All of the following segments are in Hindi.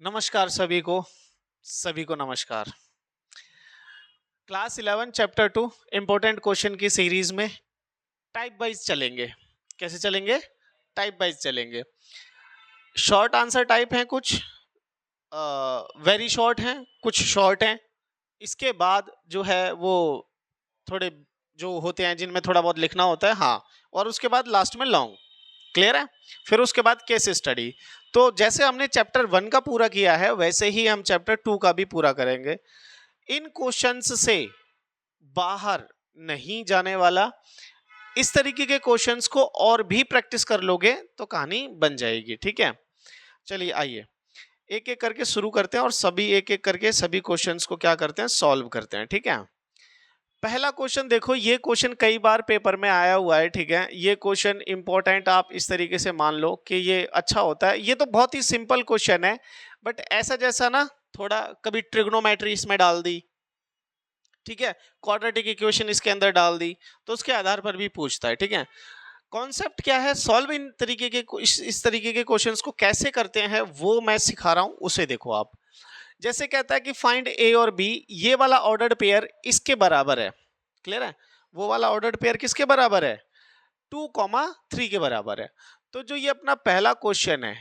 नमस्कार सभी को नमस्कार। क्लास 11 चैप्टर 2 इंपॉर्टेंट क्वेश्चन की सीरीज में टाइप वाइज चलेंगे। कैसे चलेंगे? टाइप वाइज चलेंगे। शॉर्ट आंसर टाइप हैं, कुछ वेरी शॉर्ट हैं, कुछ शॉर्ट हैं। इसके बाद जो है वो थोड़े जो होते हैं जिनमें थोड़ा बहुत लिखना होता है, हाँ, और उसके बाद लास्ट में लॉन्ग। क्लियर है? फिर उसके बाद केस स्टडी। तो जैसे हमने चैप्टर 1 का पूरा किया है वैसे ही हम चैप्टर 2 का भी पूरा करेंगे। इन क्वेश्चंस से बाहर नहीं जाने वाला, इस तरीके के क्वेश्चंस को और भी प्रैक्टिस कर लोगे तो कहानी बन जाएगी। ठीक है, चलिए आइए एक एक करके शुरू करते हैं और सभी एक एक करके सभी क्वेश्चंस को क्या करते हैं, सॉल्व करते हैं। ठीक है, पहला क्वेश्चन देखो, ये क्वेश्चन कई बार पेपर में आया हुआ है। ठीक है, ये क्वेश्चन इंपॉर्टेंट आप इस तरीके से मान लो कि ये अच्छा होता है। ये तो बहुत ही सिंपल क्वेश्चन है, बट ऐसा जैसा ना थोड़ा कभी ट्रिग्नोमेट्री इसमें डाल दी, ठीक है, क्वाड्रेटिक इक्वेशन इसके अंदर डाल दी, तो उसके आधार पर भी पूछता है। ठीक है, कॉन्सेप्ट क्या है, सॉल्व इन तरीके के इस तरीके के क्वेश्चंस को कैसे करते हैं वो मैं सिखा रहा हूं, उसे देखो आप। जैसे कहता है कि फाइंड ए और बी, ये वाला ऑर्डर्ड पेयर इसके बराबर है। क्लियर है? वो वाला ऑर्डर्ड पेयर किसके बराबर है? 2,3 के बराबर है। तो जो ये अपना पहला क्वेश्चन है,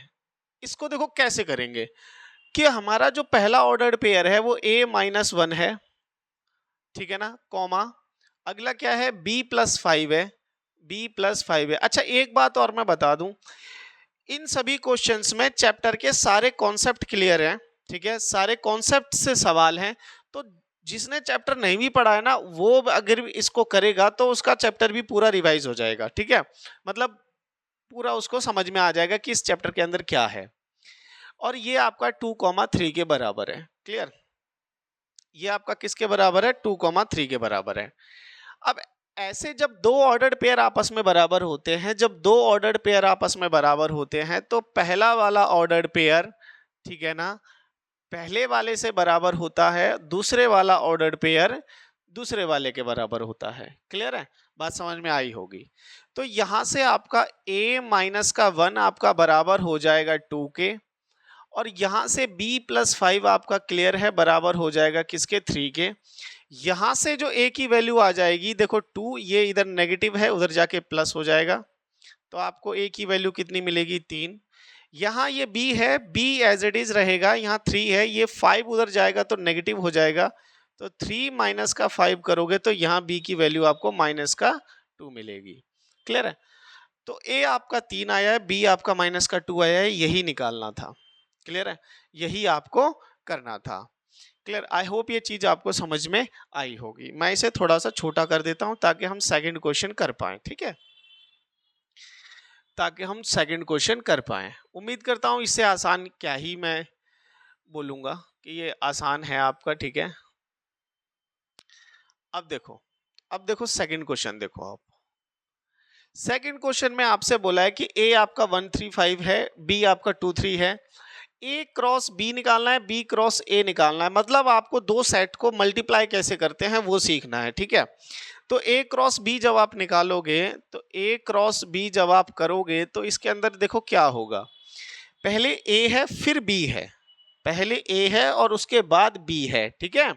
इसको देखो कैसे करेंगे कि हमारा जो पहला ऑर्डर्ड पेयर है वो a-1 है, ठीक है ना, कॉमा अगला क्या है, b+5 है, b+5 है। अच्छा, एक बात और मैं बता दूं, इन सभी क्वेश्चंस में चैप्टर के सारे कॉन्सेप्ट क्लियर हैं। ठीक है, सारे कॉन्सेप्ट से सवाल हैं, तो जिसने चैप्टर नहीं भी पढ़ा है ना, वो अगर इसको करेगा तो उसका चैप्टर भी पूरा रिवाइज हो जाएगा। ठीक है, मतलब पूरा उसको समझ में आ जाएगा कि इस चैप्टर के अंदर क्या है। और ये आपका 2,3 के बराबर है। क्लियर? ये आपका किसके बराबर है? 2,3 के बराबर है। अब ऐसे जब दो ऑर्डर्ड पेयर आपस में बराबर होते हैं, जब दो ऑर्डर्ड पेयर आपस में बराबर होते हैं तो पहला वाला ऑर्डर्ड पेयर, ठीक है ना, पहले वाले से बराबर होता है, दूसरे वाला ऑर्डर्ड पेयर दूसरे वाले के बराबर होता है। क्लियर है? बात समझ में आई होगी। तो यहां से आपका a-1 आपका बराबर हो जाएगा 2 के, और यहां से b+5 आपका क्लियर है बराबर हो जाएगा किसके? 3 के। यहां से जो a की वैल्यू आ जाएगी, देखो 2, ये इधर नेगेटिव है, उधर जाके प्लस हो जाएगा, तो आपको a की वैल्यू कितनी मिलेगी? 3। यहाँ ये b है, b एज इट इज रहेगा, यहाँ 3 है, ये 5 उधर जाएगा तो नेगेटिव हो जाएगा, तो 3 माइनस का 5 करोगे तो यहाँ b की वैल्यू आपको -2 मिलेगी। क्लियर है? तो a आपका 3 आया है, b आपका -2 आया है, यही निकालना था। क्लियर है? यही आपको करना था। क्लियर? आई होप ये चीज आपको समझ में आई होगी। मैं इसे थोड़ा सा छोटा कर देता हूं ताकि हम सेकंड क्वेश्चन कर पाए। ठीक है, ताकि हम सेकंड क्वेश्चन कर पाए। उम्मीद करता हूं इससे आसान क्या ही मैं बोलूंगा कि ये आसान है आपका। ठीक है, अब देखो सेकंड क्वेश्चन देखो आप। सेकंड क्वेश्चन में आपसे बोला है कि a आपका 135 है, b आपका 23 है, a क्रॉस b निकालना है, b क्रॉस a निकालना है, मतलब आपको दो सेट को मल्टीप्लाई कैसे करते हैं वो सीखना है। ठीक है, तो a क्रॉस b जब आप निकालोगे, तो a क्रॉस b जब आप करोगे तो इसके अंदर देखो क्या होगा, पहले a है फिर b है, पहले a है और उसके बाद b है। ठीक है,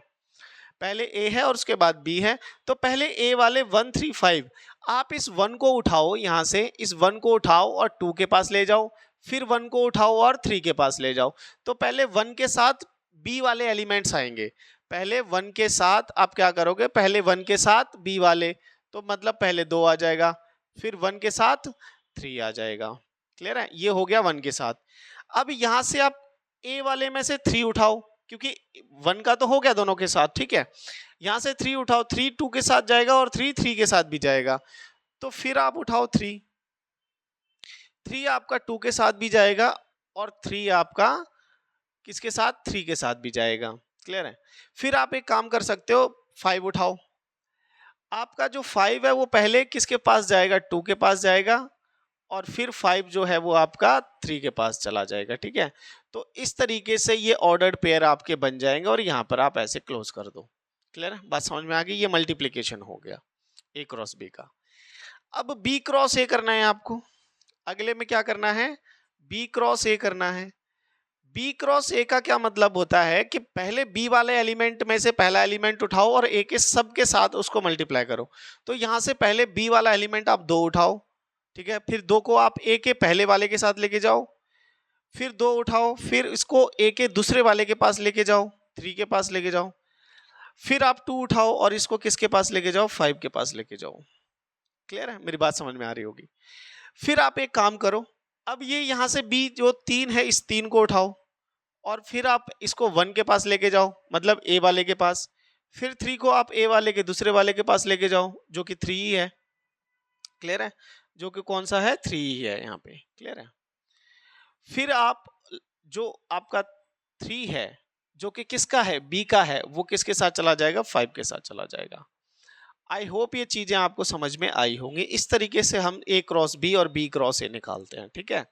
पहले a है और उसके बाद b है, तो पहले a वाले 135, आप इस 1 को उठाओ, यहां से इस 1 को उठाओ और 2 के पास ले जाओ, फिर 1 को उठाओ और 3 के पास ले जाओ। तो पहले 1 के साथ b वाले एलिमेंट्स आएंगे, पहले 1 के साथ आप क्या करोगे, पहले 1 के साथ b वाले, तो मतलब पहले 2 आ जाएगा, फिर 1 के साथ 3 आ जाएगा। क्लियर है? ये हो गया 1 के साथ। अब यहां से आप a वाले में से 3 उठाओ, क्योंकि 1 का तो हो गया दोनों के साथ। ठीक है, यहां से 3 उठाओ, 3 2 के साथ जाएगा और 3 3 के साथ भी जाएगा, तो फिर आप उठाओ 3, 3 आपका 2 के साथ भी जाएगा और 3 आपका किसके साथ? 3 के साथ भी जाएगा। क्लियर है? फिर आप एक काम कर सकते हो, 5 उठाओ, आपका जो 5 है वो पहले किसके पास जाएगा? 2 के पास जाएगा, और फिर 5 जो है वो आपका 3 के पास चला जाएगा। ठीक है, तो इस तरीके से ये ऑर्डर्ड पेयर आपके बन जाएंगे और यहां पर आप ऐसे क्लोज कर दो। क्लियर है? बात समझ में आ गई? ये मल्टीप्लीकेशन हो गया a क्रॉस b का। अब b क्रॉस a करना है आपको, अगले में क्या करना है? b क्रॉस a करना है। बी क्रॉस ए का क्या मतलब होता है कि पहले बी वाले एलिमेंट में से पहला एलिमेंट उठाओ और ए के सब के साथ उसको मल्टीप्लाई करो। तो यहां से पहले बी वाला एलिमेंट आप 2 उठाओ, ठीक है, फिर 2 को आप ए के पहले वाले के साथ लेके जाओ, फिर 2 उठाओ, फिर इसको ए के दूसरे वाले के पास लेके जाओ, 3 के पास लेके जाओ, फिर आप 2 उठाओ और इसको किसके पास लेके जाओ, 5 के पास लेके जाओ। क्लियर है, मेरी बात समझ में आ रही होगी। फिर आप एक काम करो, अब ये यहां से बी जो 3 है, इस 3 को उठाओ और फिर आप इसको 1 के पास लेके जाओ, मतलब ए वाले के पास, फिर 3 को आप ए वाले के दूसरे वाले के पास लेके जाओ जो कि 3 ही है। क्लियर है, जो कि कौन सा है, 3 ही है यहाँ पे। क्लियर है, फिर आप जो आपका 3 है जो कि किसका है, बी का है, वो किसके साथ चला जाएगा, 5 के साथ चला जाएगा। आई होप ये चीजें आपको समझ में आई होंगी। इस तरीके से हम ए क्रॉस बी और बी क्रॉस ए निकालते हैं। ठीक है,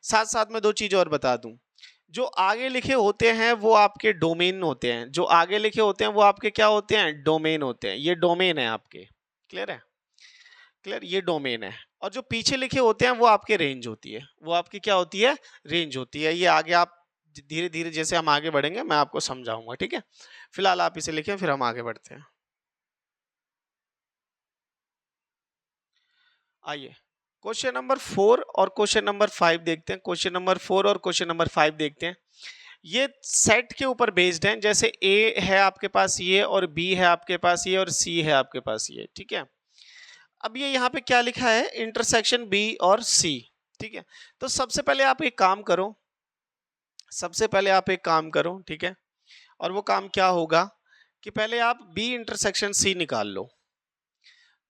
साथ साथ में 2 चीज और बता दूं, जो आगे लिखे होते हैं वो आपके डोमेन होते हैं, जो आगे लिखे होते हैं वो आपके क्या होते हैं, डोमेन होते हैं। ये डोमेन है आपके। क्लियर है, क्लियर, ये डोमेन है। और जो पीछे लिखे होते हैं वो आपके रेंज होती है, वो आपकी क्या होती है, रेंज होती है। ये आगे आप धीरे धीरे जैसे हम आगे बढ़ेंगे मैं आपको समझाऊंगा। ठीक है, फिलहाल आप इसे लिखें, फिर हम आगे बढ़ते हैं। आइए क्वेश्चन नंबर 4 और क्वेश्चन नंबर 5 देखते हैं। क्वेश्चन नंबर 4 और क्वेश्चन नंबर 5 देखते हैं। ये सेट के ऊपर बेस्ड हैं, जैसे ए है आपके पास ये, और बी है आपके पास ये, और सी है आपके पास ये। ठीक है, अब ये यहाँ पे क्या लिखा है, इंटरसेक्शन बी और सी। ठीक है, तो सबसे पहले आप एक काम करो, सबसे पहले आप एक काम करो, ठीक है, और वो काम क्या होगा कि पहले आप बी इंटरसेक्शन सी निकाल लो।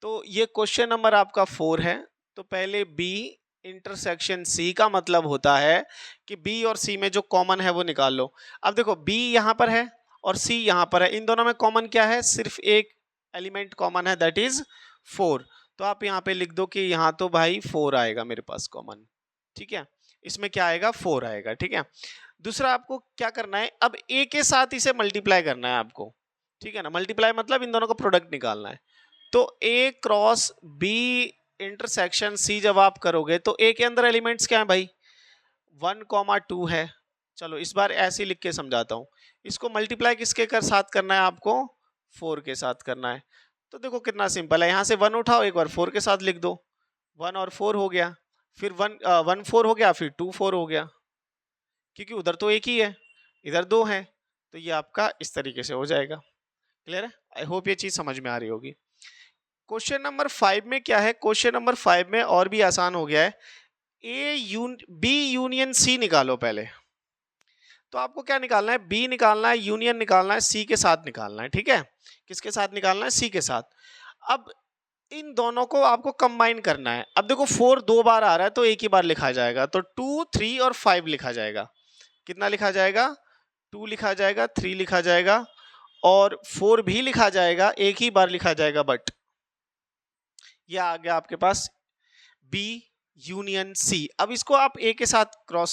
तो ये क्वेश्चन नंबर आपका 4 है, तो पहले बी इंटरसेक्शन सी का मतलब होता है कि बी और सी में जो कॉमन है वो निकाल लो। अब देखो बी यहाँ पर है और सी यहाँ पर है, इन दोनों में कॉमन क्या है, सिर्फ एक एलिमेंट कॉमन है, दैट इज 4। तो आप यहाँ पे लिख दो कि यहाँ तो भाई 4 आएगा मेरे पास कॉमन। ठीक है, इसमें क्या आएगा, 4 आएगा। ठीक है, दूसरा आपको क्या करना है, अब ए के साथ इसे मल्टीप्लाई करना है आपको। ठीक है ना, मल्टीप्लाई मतलब इन दोनों का प्रोडक्ट निकालना है। तो ए क्रॉस बी इंटरसेक्शन सी जब आप करोगे तो ए के अंदर एलिमेंट्स क्या है भाई, 1,2 है। चलो इस बार ऐसे लिख के समझाता हूं, इसको मल्टीप्लाई किसके कर साथ करना है आपको, 4 के साथ करना है। तो देखो कितना सिंपल है, यहां से 1 उठाओ, एक बार 4 के साथ लिख दो, 1 और 4 हो गया, फिर 1 4 हो गया, फिर 2 4 हो गया, क्योंकि उधर तो एक ही है, इधर 2 है, तो ये आपका इस तरीके से हो जाएगा। क्लियर है, आई होप ये चीज समझ में आ रही होगी। क्वेश्चन नंबर 5 में क्या है, क्वेश्चन नंबर 5 में और भी आसान हो गया है, बी यूनियन सी निकालो पहले। तो आपको क्या निकालना है, बी निकालना है, यूनियन निकालना है, सी के साथ निकालना है। ठीक है, किसके साथ निकालना है, सी के साथ। अब इन दोनों को आपको कंबाइन करना है। अब देखो 4 2 बार आ रहा है तो एक ही बार लिखा जाएगा, तो 2 3 और 5 लिखा जाएगा। कितना लिखा जाएगा, 2 लिखा जाएगा, 3 लिखा जाएगा, और 4 भी लिखा जाएगा, एक ही बार लिखा जाएगा। बट ये आ गया आपके पास बी यूनियन सी। अब इसको आप ए के साथ क्रॉस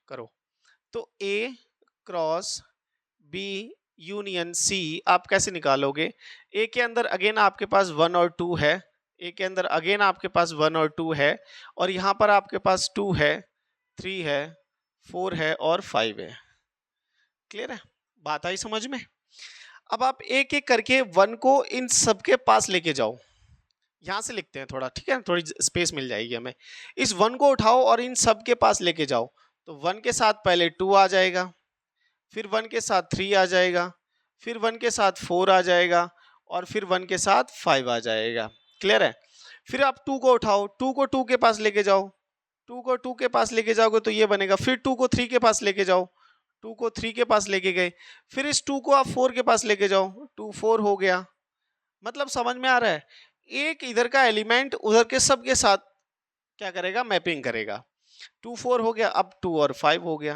करो, तो ए क्रॉस बी यूनियन सी आप कैसे निकालोगे, ए के अंदर अगेन आपके पास 1 और 2 है, ए के अंदर अगेन आपके पास 1 और 2 है, और यहां पर आपके पास 2 है, 3 है, 4 है और 5 है। क्लियर है, बात आई समझ में। अब आप एक एक करके 1 को इन सबके पास लेके जाओ, यहां से लिखते हैं थोड़ा, ठीक है, थोड़ी स्पेस मिल जाएगी हमें। इस 1 को उठाओ और इन सब के पास लेके जाओ, तो 1 के साथ पहले 2 आ जाएगा, फिर 1 के साथ 3 आ जाएगा, फिर 1 के साथ 4 आ जाएगा, और फिर 1 के साथ 5 आ जाएगा। क्लियर है, फिर आप 2 को उठाओ, 2 को 2 के पास लेके जाओ, 2 को 2 के पास लेके जाओगे तो ये बनेगा, फिर 2 को 3 के पास लेके जाओ, 2 को 3 के पास लेके गए, फिर इस 2 को आप 4 के पास लेके जाओ, 2 4 हो गया। मतलब समझ में आ रहा है, एक इधर का एलिमेंट उधर के सब के साथ क्या करेगा, मैपिंग करेगा। 2 4 हो गया, अब 2 और 5 हो गया।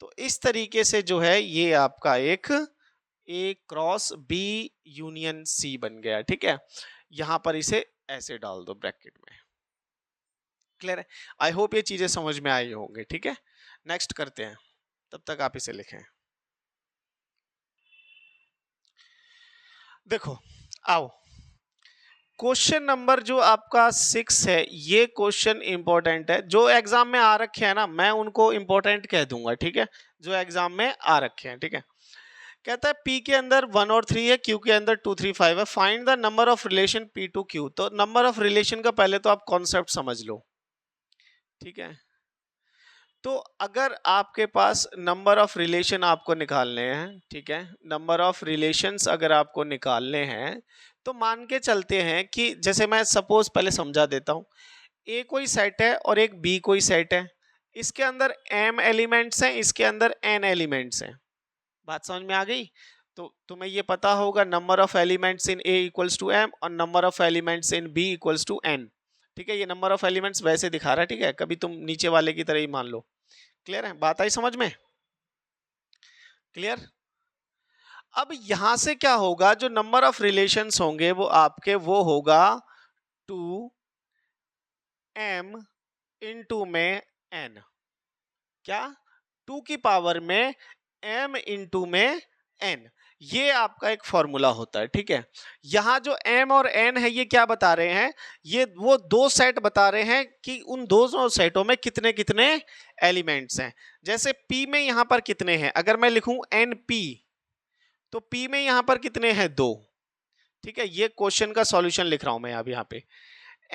तो इस तरीके से जो है ये आपका एक ए क्रॉस बी यूनियन सी बन गया। ठीक है, यहां पर इसे ऐसे डाल दो ब्रैकेट में। क्लियर है, आई होप ये चीजें समझ में आई होंगी। ठीक है, नेक्स्ट करते हैं, तब तक आप इसे लिखें। देखो आओ, क्वेश्चन नंबर जो आपका 6 है, ये क्वेश्चन इंपॉर्टेंट है। जो एग्जाम में आ रखे हैं ना, मैं उनको इंपॉर्टेंट कह दूंगा, ठीक है, जो एग्जाम में आ रखे हैं, ठीक है। कहता है P के अंदर 1 और 3 है, Q के अंदर 2 3 5 है, find the number of relation P to Q। तो नंबर ऑफ रिलेशन का पहले तो आप कॉन्सेप्ट समझ लो, ठीक है। तो अगर आपके पास नंबर ऑफ रिलेशन आपको निकालने हैं, ठीक है, नंबर ऑफ रिलेशंस अगर आपको निकालने हैं, तो मान के चलते हैं कि जैसे मैं सपोज पहले समझा देता हूं, ए कोई सेट है और एक बी कोई सेट है, इसके अंदर m एलिमेंट्स हैं, इसके अंदर n एलिमेंट्स हैं। बात समझ में आ गई? तो तुम्हें ये पता होगा number of elements in a equals to m और number of elements in b equals to n, ठीक है। ये नंबर ऑफ एलिमेंट्स वैसे दिखा रहा है, ठीक है, कभी तुम नीचे वाले की तरह ही मान लो। क्लियर है? बात आई समझ में? क्लियर? अब यहां से क्या होगा, जो नंबर ऑफ रिलेशंस होंगे वो आपके वो होगा 2m इंटू में n। क्या? 2 की पावर में m इंटू में n, ये आपका एक फॉर्मूला होता है, ठीक है। यहां जो m और n है, ये क्या बता रहे हैं, ये वो दो सेट बता रहे हैं कि उन दोनों सेटों में कितने कितने एलिमेंट्स हैं। जैसे p में यहां पर कितने हैं, अगर मैं लिखूं np, तो p में यहां पर कितने हैं, 2, ठीक है। ये क्वेश्चन का सॉल्यूशन लिख रहा हूं मैं अब यहाँ पे।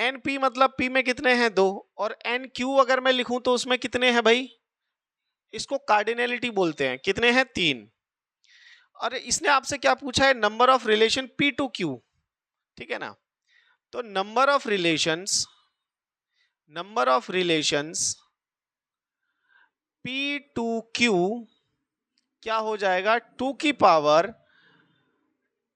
np मतलब p में कितने हैं, 2, और nq अगर मैं लिखूं तो उसमें कितने हैं भाई, इसको कार्डिनलिटी बोलते हैं, कितने हैं, 3। और इसने आपसे क्या पूछा है, number of relation P to Q, ठीक है ना। तो number of relations P to Q क्या हो जाएगा, 2 की पावर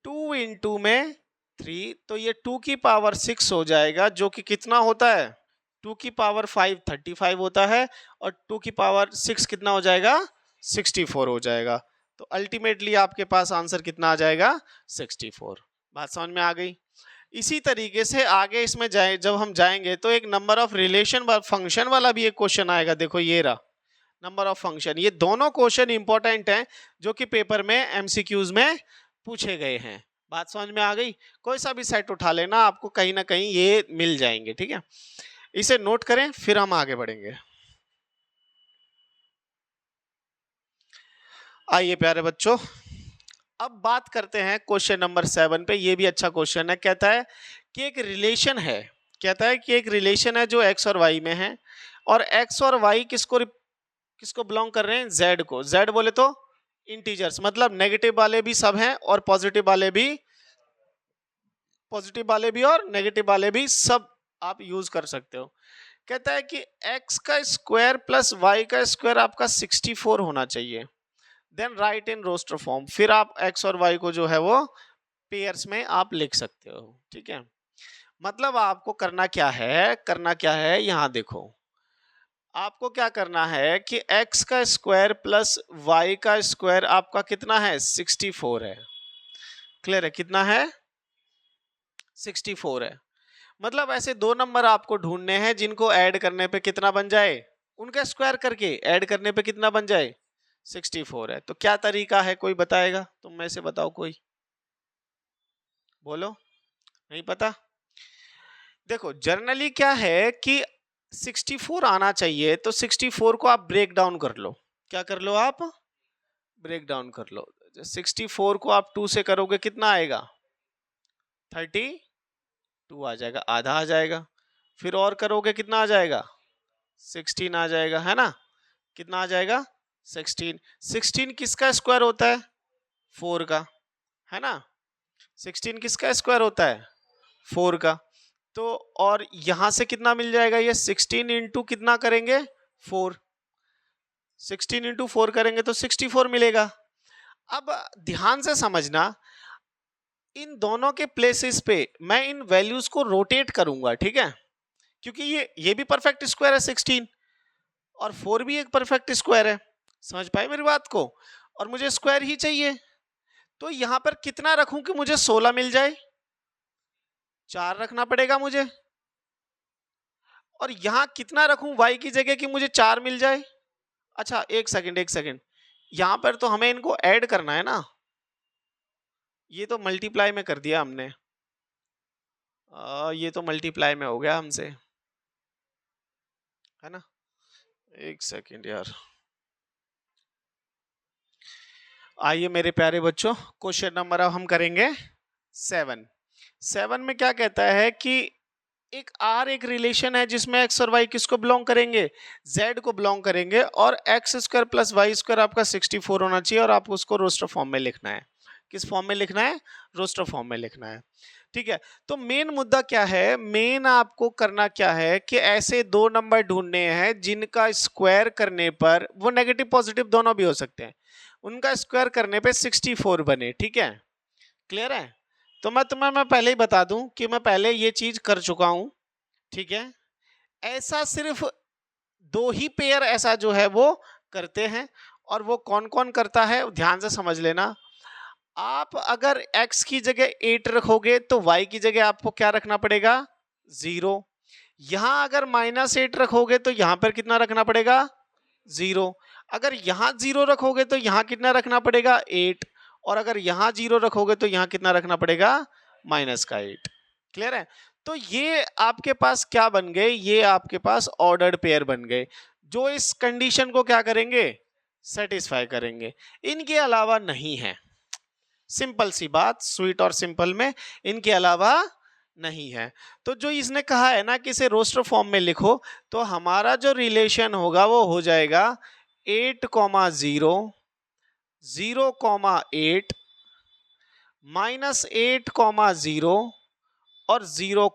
2 इंटू में 3, तो ये 2 की पावर 6 हो जाएगा, जो कि कितना होता है, 2 की पावर 5 35 होता है, और 2 की पावर 6 कितना हो जाएगा, 64 हो जाएगा। तो अल्टीमेटली आपके पास आंसर कितना आ जाएगा, 64। बात समझ में आ गई? इसी तरीके से आगे इसमें जाए जब हम जाएंगे तो एक नंबर ऑफ रिलेशन फंक्शन वाला भी एक क्वेश्चन आएगा। देखो ये रहा नंबर ऑफ फंक्शन। ये दोनों क्वेश्चन इंपॉर्टेंट हैं जो कि पेपर में एमसीक्यूज में पूछे गए हैं। बात समझ में आ गई? कोई सा भी सेट उठा लेना, आपको कहीं ना कहीं ये मिल जाएंगे, ठीक है। इसे नोट करें, फिर हम आगे बढ़ेंगे। आइए प्यारे बच्चों, अब बात करते हैं क्वेश्चन नंबर 7 पे। ये भी अच्छा क्वेश्चन है। कहता है कि एक रिलेशन है, कहता है कि एक रिलेशन है जो x और y में है, और x और y किसको बिलोंग कर रहे हैं, z को। z बोले तो इंटीजर्स, मतलब नेगेटिव वाले भी सब हैं और पॉजिटिव वाले भी और नेगेटिव वाले भी सब आप यूज कर सकते हो। कहता है कि x का स्क्वायर प्लस y का स्क्वायर आपका 64 होना चाहिए। Then write in roster form, फिर आप x और y को जो है वो पेयर्स में आप लिख सकते हो, ठीक है। मतलब आपको करना क्या है, यहां देखो, आपको क्या करना है कि x का स्क्वायर प्लस y का स्क्वायर आपका कितना है, 64 है। क्लियर है? कितना है, 64 है। मतलब ऐसे दो नंबर आपको ढूंढने हैं जिनको ऐड करने पे कितना बन जाए, उनका स्क्वायर करके ऐड करने पे कितना बन जाए, 64 है। तो क्या तरीका है, कोई बताएगा? तुम में से बताओ, कोई बोलो। नहीं पता? देखो जर्नली क्या है कि 64 आना चाहिए, तो 64 को आप ब्रेक डाउन कर लो। क्या कर लो आप, ब्रेक डाउन कर लो। 64 को आप 2 से करोगे कितना आएगा, 32 आ जाएगा, आधा आ जाएगा। फिर और करोगे कितना आ जाएगा, 16 आ जाएगा, है ना। कितना आ जाएगा, 16 किसका स्क्वायर होता है, 4 का, है ना। 16 किसका स्क्वायर होता है, 4 का। तो और यहां से कितना मिल जाएगा, ये 16 इंटू कितना करेंगे, 4, 16 इंटू 4 करेंगे तो 64 मिलेगा। अब ध्यान से समझना, इन दोनों के प्लेसेस पे मैं इन वैल्यूज को रोटेट करूंगा, ठीक है, क्योंकि ये भी परफेक्ट स्क्वायर है 16, और 4 भी एक परफेक्ट स्क्वायर है। समझ पाए मेरी बात को? और मुझे स्क्वायर ही चाहिए, तो यहां पर कितना रखूं कि मुझे 16 मिल जाए, 4 रखना पड़ेगा मुझे। और यहां कितना रखूं y की जगह कि मुझे 4 मिल जाए। अच्छा एक सेकंड, यहां पर तो हमें इनको ऐड करना है ना, ये तो मल्टीप्लाई में कर दिया हमने, ये तो मल्टीप्लाई में हो गया हमसे, है ना। एक सेकेंड यार। आइए मेरे प्यारे बच्चों, क्वेश्चन नंबर अब हम करेंगे 7। 7 में क्या कहता है कि एक आर एक रिलेशन है जिसमें एक्स और वाई किसको बिलोंग करेंगे, जेड को बिलोंग करेंगे, और X square plus Y square आपका 64 होना चाहिए, और आपको उसको रोस्टर फॉर्म में लिखना है। किस फॉर्म में लिखना है? रोस्टर फॉर्म में लिखना है। ठीक है, तो मेन मुद्दा क्या है, मेन आपको करना क्या है कि ऐसे दो नंबर ढूंढने हैं जिनका स्क्वायर करने पर, वो नेगेटिव पॉजिटिव दोनों भी हो सकते हैं, उनका स्क्वायर करने पे 64 बने। ठीक है, क्लियर है। तो मैं पहले ही बता दूं कि मैं पहले ये चीज कर चुका हूं। ठीक है, ऐसा सिर्फ दो ही पेयर ऐसा जो है वो करते हैं, और वो कौन कौन करता है ध्यान से समझ लेना। आप अगर x की जगह 8 रखोगे तो y की जगह आपको क्या रखना पड़ेगा? 0। यहां अगर -8 रखोगे तो यहां पर कितना रखना पड़ेगा? 0। अगर यहां 0 रखोगे तो यहां कितना रखना पड़ेगा? 8। और अगर यहां 0 रखोगे तो यहां कितना रखना पड़ेगा? -8। क्लियर है। तो ये आपके पास क्या बन गए? ये आपके पास ऑर्डर्ड पेयर बन गए जो इस कंडीशन को क्या करेंगे? सेटिस्फाई करेंगे। इनके अलावा नहीं है। सिंपल सी बात, स्वीट और सिंपल में इनके अलावा नहीं है। तो जो इसने कहा है ना कि इसे रोस्टर फॉर्म में लिखो, तो हमारा जो रिलेशन होगा वो हो जाएगा 8, 0, 0, 8, -8, 0 और 0,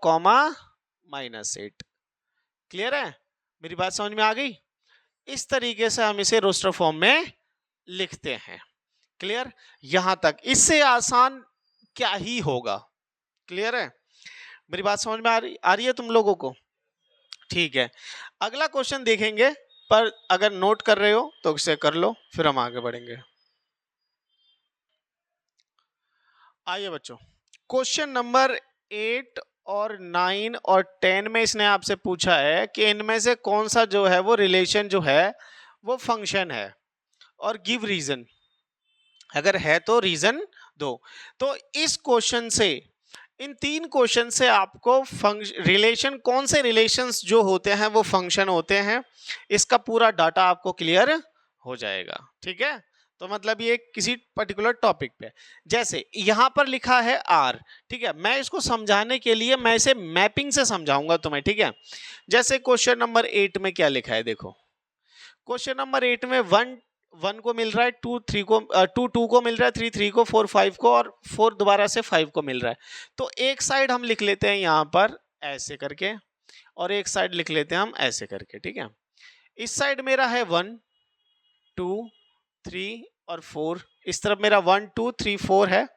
-8। क्लियर है? मेरी बात समझ में आ गई? इस तरीके से हम इसे रोस्टर फॉर्म में लिखते हैं। क्लियर? यहां तक, इससे आसान क्या ही होगा। क्लियर है? मेरी बात समझ में आ रही है तुम लोगों को? ठीक है, अगला क्वेश्चन देखेंगे, पर अगर नोट कर रहे हो तो इसे कर लो, फिर हम आगे बढ़ेंगे। आइए बच्चों, क्वेश्चन नंबर 8 और 9 और 10 में इसने आपसे पूछा है कि इनमें से कौन सा जो है वो रिलेशन जो है वो फंक्शन है, और गिव रीजन। अगर है तो रीजन दो। तो इस क्वेश्चन से, इन 3 क्वेश्चन से आपको रिलेशन, कौन से रिलेशंस जो होते हैं वो फंक्शन होते हैं, इसका पूरा डाटा आपको क्लियर हो जाएगा। ठीक है, तो मतलब ये किसी पर्टिकुलर टॉपिक पे, जैसे यहां पर लिखा है आर। ठीक है, मैं इसको समझाने के लिए मैं इसे मैपिंग से समझाऊंगा तुम्हें। ठीक है, जैसे क्वेश्चन नंबर 8 में क्या लिखा है देखो। क्वेश्चन नंबर 8 में 1 को मिल रहा है, 2 को 2 को मिल रहा है, 3 को, 4 को, और 4 दोबारा से 5 को मिल रहा है। तो एक साइड हम लिख लेते हैं यहां पर ऐसे करके, और एक साइड लिख लेते हैं हम ऐसे करके। ठीक है, इस साइड मेरा है 1, 2, 3 और 4, इस तरफ मेरा 1, 2, 3, 4 है,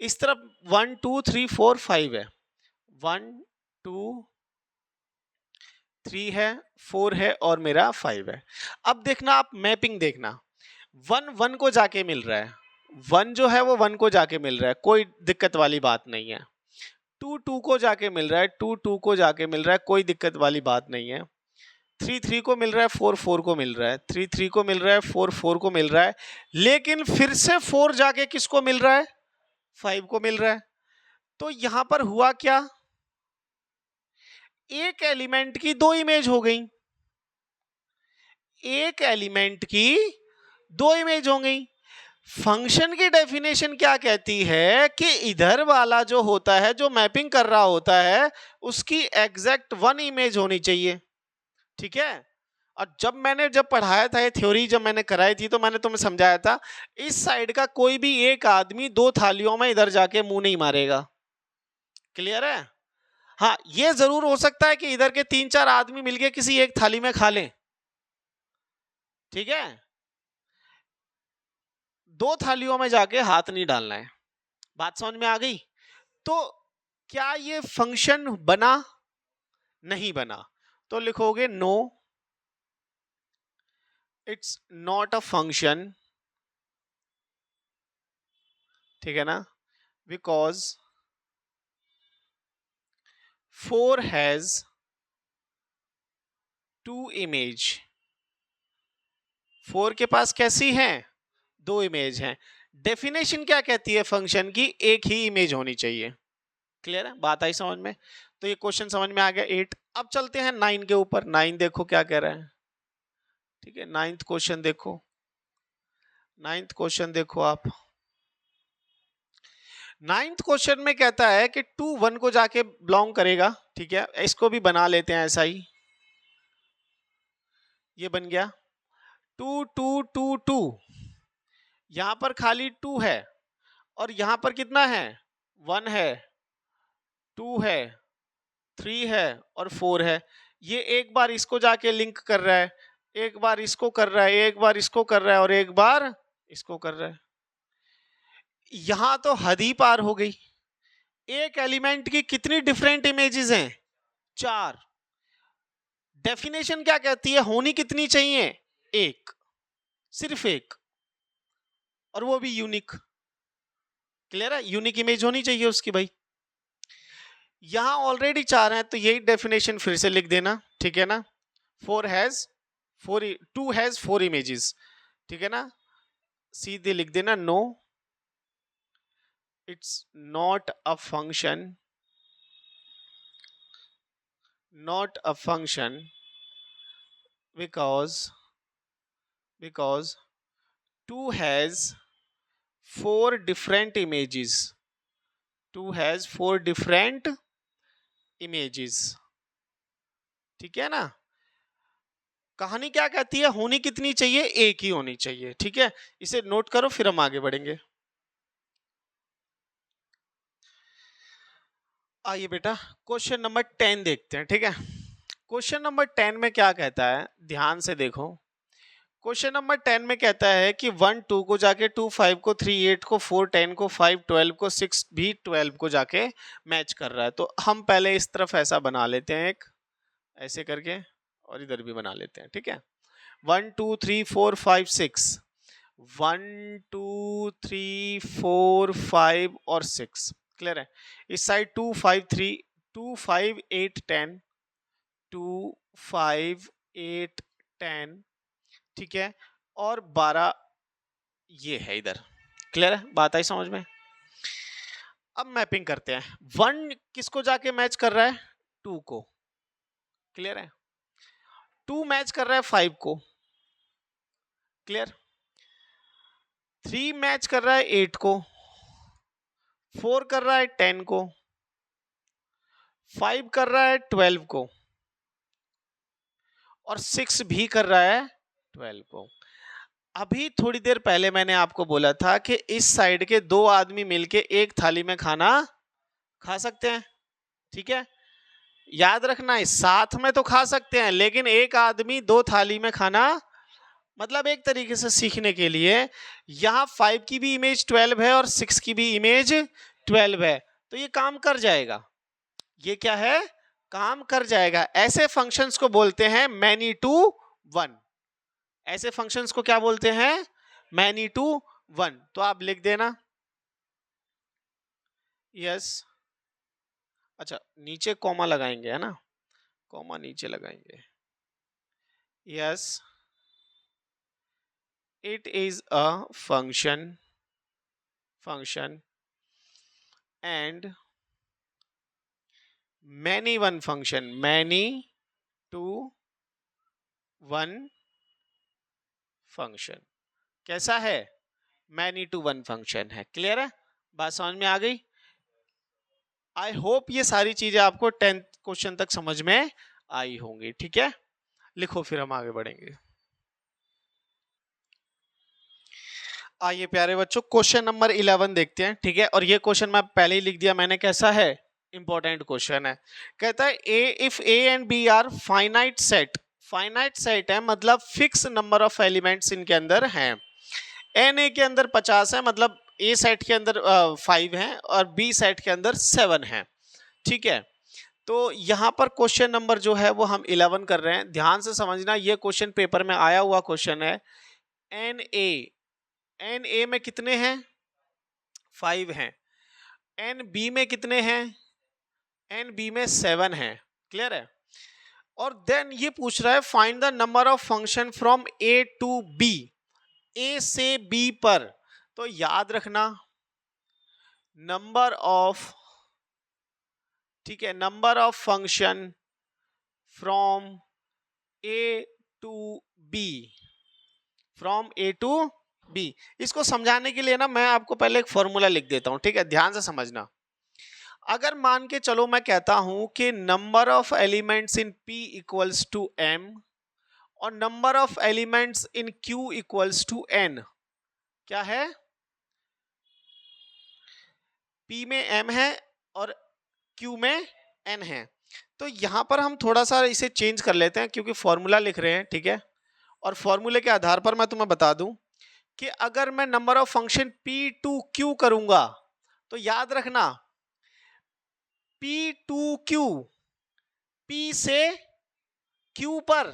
इस तरफ 1, 2, 3, 4, 5 है, 1, 2, 3 है, 4 है और मेरा 5 है। अब देखना, आप मैपिंग देखना, 1 को जाके मिल रहा है, 1 जो है वो 1 को जाके मिल रहा है, कोई दिक्कत वाली बात नहीं है। 2 को जाके मिल रहा है, 2 को जाके मिल रहा है, कोई दिक्कत वाली बात नहीं है। 3 को मिल रहा है, 4 को मिल रहा है, 3 को मिल रहा है, 4 को मिल रहा है, लेकिन फिर से 4 जाके किसको मिल रहा है? 5 को मिल रहा है। तो यहां पर हुआ क्या? एक एलिमेंट की 2 इमेज हो गई, एक एलिमेंट की 2 इमेज हो गई। फंक्शन की डेफिनेशन क्या कहती है कि इधर वाला जो होता है, जो मैपिंग कर रहा होता है, उसकी एग्जैक्ट 1 इमेज होनी चाहिए। ठीक है, और जब पढ़ाया था ये थ्योरी, जब मैंने कराई थी, तो मैंने तुम्हें समझाया था, इस साइड का कोई भी एक आदमी 2 थालियों में इधर जाके मुंह नहीं मारेगा। क्लियर है? हाँ, ये जरूर हो सकता है कि इधर के 3-4 आदमी मिलके किसी एक थाली में खा लें। ठीक है, 2 थालियों में जाके हाथ नहीं डालना है। बात समझ में आ गई? तो क्या ये फंक्शन बना? नहीं बना। तो लिखोगे no, it's not a function. ठीक है ना, बिकॉज 4 हैज 2 इमेज। 4 के पास कैसी हैं? 2 इमेज हैं। डेफिनेशन क्या कहती है फंक्शन की? एक ही इमेज होनी चाहिए। क्लियर है, बात आई समझ में? तो ये क्वेश्चन समझ में आ गया 8। अब चलते हैं 9 के ऊपर। 9 देखो क्या कह रहा है, ठीक है। 9th क्वेश्चन देखो, 9th क्वेश्चन देखो आप। 9th क्वेश्चन में कहता है कि 2 1 को जाके बिलोंग करेगा, ठीक है। इसको भी बना लेते हैं ऐसा ही, ये बन गया 2 2 2 2। यहां पर खाली 2 है और यहां पर कितना है, 1 है, 2 है, 3 है और 4 है। ये एक बार इसको जाके लिंक कर रहा है, एक बार इसको कर रहा है, एक बार इसको कर रहा है और एक बार इसको कर रहा है। यहां तो हद ही पार हो गई। एक एलिमेंट की कितनी डिफरेंट इमेजेस हैं, 4। डेफिनेशन क्या कहती है, होनी कितनी चाहिए, एक, सिर्फ एक, और वो भी यूनिक। क्लियर है, यूनिक इमेज होनी चाहिए उसकी भाई। यहां ऑलरेडी 4 हैं तो यही डेफिनेशन फिर से लिख देना, ठीक है ना। 2 हैज 4 इमेजेस, ठीक है ना। सीधे लिख देना, no it's not a function, not a function because 2 has 4 different images, 2 has 4 different images, ठीक है ना। कहानी क्या कहती है, होनी कितनी चाहिए, एक ही होनी चाहिए, ठीक है। इसे नोट करो फिर हम आगे बढ़ेंगे। आइए बेटा क्वेश्चन नंबर 10 देखते हैं, ठीक है। क्वेश्चन नंबर 10 में क्या कहता है, ध्यान से देखो। क्वेश्चन नंबर 10 में कहता है कि 1 2 को जाके 2 5 को 3 8 को 4 10 को 5 12 को 6 भी 12 को जाके मैच कर रहा है। तो हम पहले इस तरफ ऐसा बना लेते हैं, एक ऐसे करके, और इधर भी बना लेते हैं, ठीक है। 1 2 3 4 5 6, 1 2 3 4 5 और 6, क्लियर है। इस साइड 2 5 3 2 5 8 10 2 5 8 10, ठीक है, और 12 ये है इधर। क्लियर है, बात आई समझ में? अब मैपिंग करते हैं। 1 किसको जाके मैच कर रहा है, 2 को, क्लियर है। 2 मैच कर रहा है 5 को, क्लियर। 3 मैच कर रहा है 8 को, 4 कर रहा है 10 को, 5 कर रहा है 12 को, और 6 भी कर रहा है 12 को। अभी थोड़ी देर पहले मैंने आपको बोला था कि इस साइड के 2 आदमी मिलके एक थाली में खाना खा सकते हैं, ठीक है। याद रखना है, साथ में तो खा सकते हैं लेकिन एक आदमी 2 थाली में खाना, मतलब एक तरीके से सीखने के लिए यहां 5 की भी इमेज 12 है और 6 की भी इमेज 12 है, तो ये काम कर जाएगा। ये क्या है, काम कर जाएगा। ऐसे फंक्शंस को बोलते हैं मैनी टू वन। ऐसे फंक्शंस को क्या बोलते हैं, मैनी टू वन। तो आप लिख देना यस। अच्छा नीचे कॉमा लगाएंगे, है ना, कॉमा नीचे लगाएंगे। Yes it is a function and many one function, many to one function। कैसा है, many to one function है। क्लियर है, बात समझ में आ गई। आई होप ये सारी चीजें आपको 10th क्वेश्चन तक समझ में आई होंगी, ठीक है। लिखो फिर हम आगे बढ़ेंगे। आइए प्यारे बच्चों क्वेश्चन नंबर 11 देखते हैं, ठीक है। और ये क्वेश्चन मैं पहले ही लिख दिया मैंने, कैसा है, इंपॉर्टेंट क्वेश्चन है। कहता है A if A and B are finite set, finite set है मतलब फिक्स नंबर ऑफ एलिमेंट्स इनके अंदर हैं। एन ए के अंदर 50 है, मतलब ए सेट के अंदर 5 है और बी सेट के अंदर 7 है, ठीक है। तो यहां पर क्वेश्चन नंबर जो है वो हम 11 कर रहे हैं। ध्यान से समझना, ये क्वेश्चन पेपर में आया हुआ क्वेश्चन है। एन ए में कितने हैं, 5 हैं। एन बी में कितने हैं, एन बी में 7 हैं, क्लियर है। और देन ये पूछ रहा है find the number of function from A to B, A से बी पर। तो याद रखना नंबर ऑफ ठीक है, number of function from A to B, from A to B. इसको समझाने के लिए ना मैं आपको पहले एक फॉर्मूला लिख देता हूं, ठीक है, ध्यान से समझना। अगर मान के चलो मैं कहता हूं कि number of elements in P equals to m और number of elements in Q equals to n, क्या है, P में m है और Q में n है। तो यहां पर हम थोड़ा सा इसे चेंज कर लेते हैं क्योंकि फॉर्मूला लिख रहे हैं, ठीक है, और फॉर्मूले के आधार पर मैं तुम्हें बता दूं कि अगर मैं number of function P to Q करूंगा तो याद रखना P टू Q, P से Q पर,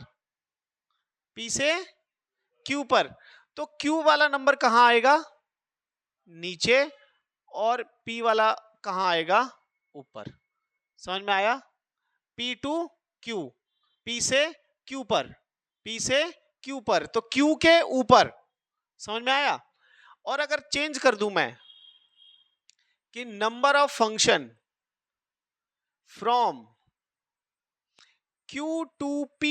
P से Q पर, तो Q वाला नंबर कहां आएगा, नीचे, और P वाला कहां आएगा, ऊपर। समझ में आया, P टू Q, P से Q पर, P से Q पर, तो Q के ऊपर। समझ में आया। और अगर चेंज कर दूं मैं कि number of function from Q to P,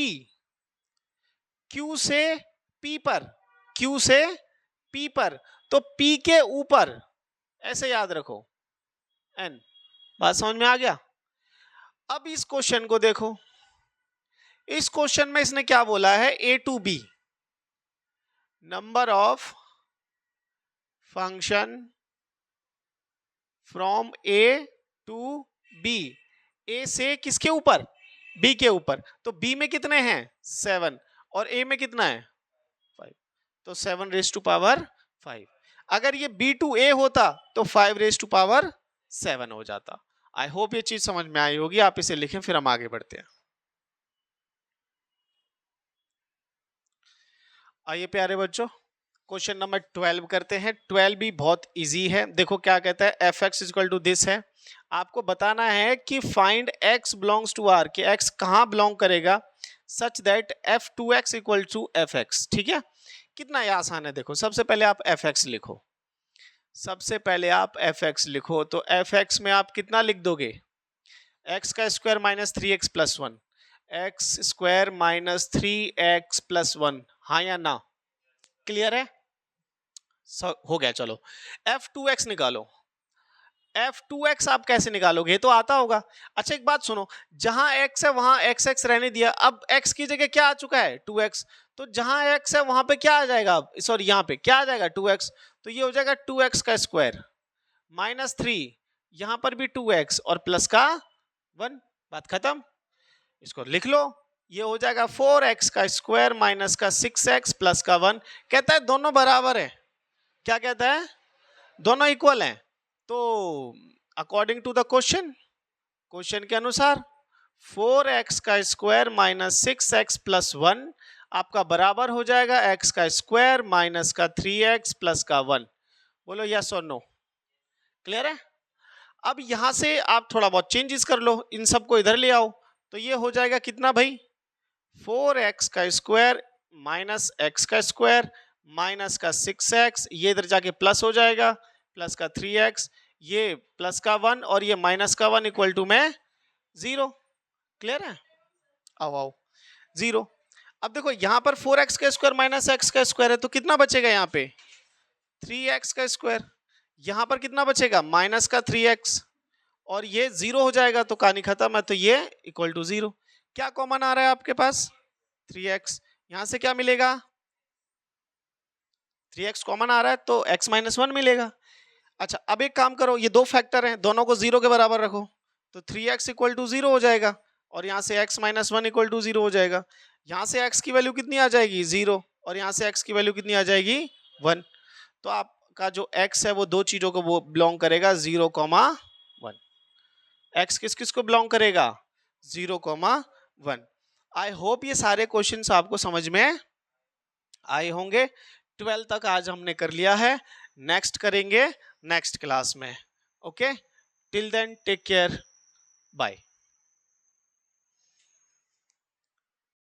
Q से P पर, Q से P पर, तो P के ऊपर, ऐसे याद रखो, N। बात समझ में आ गया। अब इस क्वेश्चन को देखो, इस क्वेश्चन में इसने क्या बोला है, A to B, number of function from A to B, A से किसके ऊपर, B के ऊपर, तो B में कितने हैं 7 और A में कितना है 5, तो 7 रेज टू पावर 5। अगर ये B टू A होता तो 5 रेज टू पावर 7 हो जाता। आई होप ये चीज समझ में आई होगी, आप इसे लिखें फिर हम आगे बढ़ते हैं। आइए प्यारे बच्चों, क्वेश्चन नंबर 12 करते हैं। 12 भी बहुत इजी है। देखो क्या कहता है, F X equal to this है, आपको बताना है कि find x belongs to r, कि x कहां बिलोंग करेगा, such that f2x equal to fx। ठीक है, कितना ये आसान है। देखो सबसे पहले आप fx लिखो, सबसे पहले आप fx लिखो, तो fx में आप कितना लिख दोगे, x का square minus 3x plus 1, x square minus 3x plus 1, हाँ या ना, क्लियर है, हो गया। चलो f2x निकालो, f2x आप कैसे निकालोगे, ये तो आता होगा। अच्छा एक बात सुनो, जहां x है वहां x रहने दिया, अब x की जगह क्या आ चुका है 2x, तो जहां x है वहां पे क्या आ जाएगा, सॉरी यहाँ पे क्या आ जाएगा 2x, तो ये हो जाएगा 2x का स्क्वायर माइनस 3, यहां पर भी 2x और प्लस का 1, बात खत्म। इसको लिख लो, ये हो जाएगा 4x का स्क्वायर माइनस का 6x प्लस का 1। कहता है दोनों बराबर है, क्या कहता है, दोनों इक्वल हैं। तो according to the question, question के अनुसार 4x का स्क्वायर माइनस 6x प्लस 1 आपका बराबर हो जाएगा x का स्क्वायर माइनस का 3x प्लस का 1। बोलो यस और नो, क्लियर है। अब यहां से आप थोड़ा बहुत चेंजेस कर लो, इन सबको इधर ले आओ, तो ये हो जाएगा कितना भाई, 4x का स्क्वायर माइनस x का स्क्वायर माइनस का 6x, ये इधर जाके प्लस हो जाएगा, प्लस का 3x, ये प्लस का 1 और ये माइनस का 1 इक्वल टू में 0, क्लियर है। आओ आओ 0। अब देखो यहां पर 4x का स्क्वायर माइनस x का स्क्वायर है, तो कितना बचेगा यहाँ पे 3x का स्क्वायर, यहां पर कितना बचेगा माइनस का 3x, और ये 0 हो जाएगा, तो कहानी खत्म है, तो ये इक्वल टू 0। क्या कॉमन आ रहा है आपके पास 3x, यहां से क्या मिलेगा 3x कॉमन आ रहा है, तो x माइनस 1 मिलेगा। अच्छा अब एक काम करो, ये दो फैक्टर हैं, दोनों को 0 के बराबर रखो, तो 3x इक्वल टू 0 हो जाएगा, और यहाँ से x माइनस 1 इक्वल टू 0 हो जाएगा। यहाँ से x की वैल्यू कितनी आ जाएगी 0, और यहाँ से x की वैल्यू कितनी आ जाएगी 1। तो आपका जो x है वो दो चीजों को वो बिलोंग करेगा 0,1। x किस किस को बिलोंग करेगा 0,1। आई होप ये सारे क्वेश्चंस आपको समझ में आए होंगे। 12 तक आज हमने कर लिया है, नेक्स्ट करेंगे नेक्स्ट क्लास में। Okay, till then take care, bye.